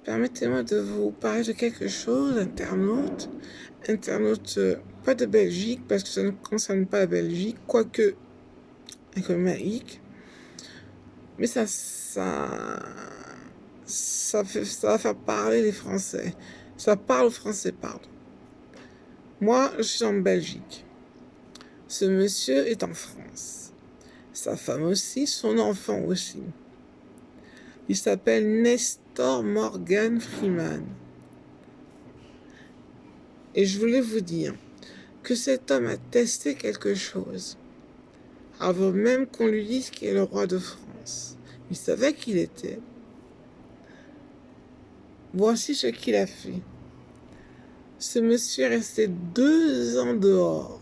Permettez-moi de vous parler de quelque chose, internaute. Internaute, pas de Belgique, parce que ça ne concerne pas la Belgique, quoique économique. Mais ça va faire parler les Français. Ça parle aux Français, pardon. Moi, je suis en Belgique. Ce monsieur est en France. Sa femme aussi, son enfant aussi. Il s'appelle Nestor Morgan Freeman. Et je voulais vous dire que cet homme a testé quelque chose avant même qu'on lui dise qu'il est le roi de France. Il savait qu'il était. Voici ce qu'il a fait. Ce monsieur est resté 2 ans dehors.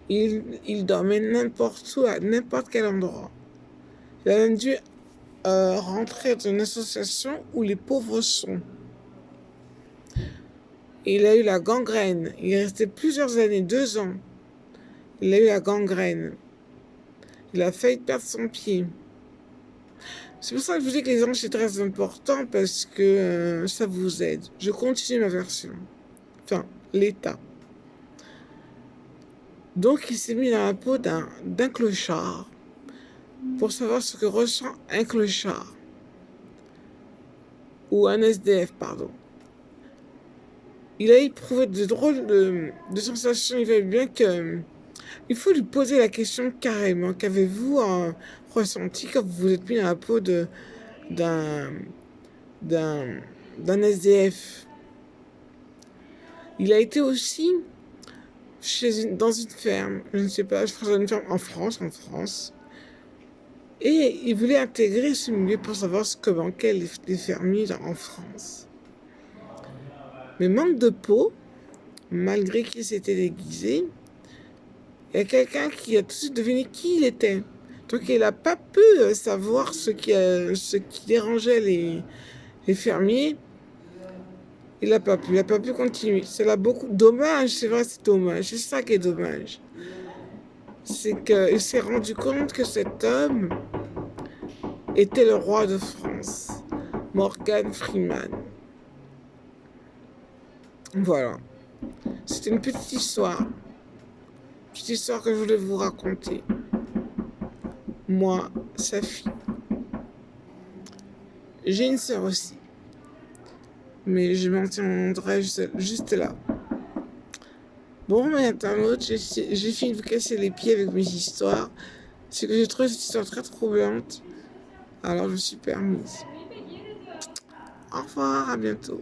Il dormait n'importe où, à n'importe quel endroit. Il a même dû rentrer dans une association où les pauvres sont. Il a eu la gangrène. Il est resté plusieurs années, 2 ans. Il a eu la gangrène. Il a failli perdre son pied. C'est pour ça que je vous dis que les anges, c'est très important parce que ça vous aide. Je continue ma version. Enfin, l'état. Donc, il s'est mis dans la peau d'un clochard pour savoir ce que ressent un clochard. Ou un SDF, pardon. Il a éprouvé de drôles de sensations. Il fallait bien que... Il faut lui poser la question carrément. Qu'avez-vous ressenti quand vous vous êtes mis dans la peau d'un SDF? Il a été aussi dans une ferme. Je ne sais pas, je crois dans une ferme en France. Et il voulait intégrer ce milieu pour savoir ce que manquaient les fermiers en France. Mais manque de peau, malgré qu'il s'était déguisé, il y a quelqu'un qui a tout de suite deviné qui il était. Donc il n'a pas pu savoir ce qui dérangeait les fermiers. Il n'a pas pu continuer. C'est là beaucoup dommage, c'est vrai, c'est dommage. C'est ça qui est dommage. C'est qu'il s'est rendu compte que cet homme était le roi de France, Morgan Freeman. Voilà. C'était une petite histoire. Petite histoire que je voulais vous raconter. Moi, sa fille. J'ai une sœur aussi. Mais je m'en tiendrai juste là. Bon, mais internaute, j'ai fini de vous casser les pieds avec mes histoires. C'est que j'ai trouvé cette histoire très troublante. Alors je me suis permise. Au revoir, à bientôt.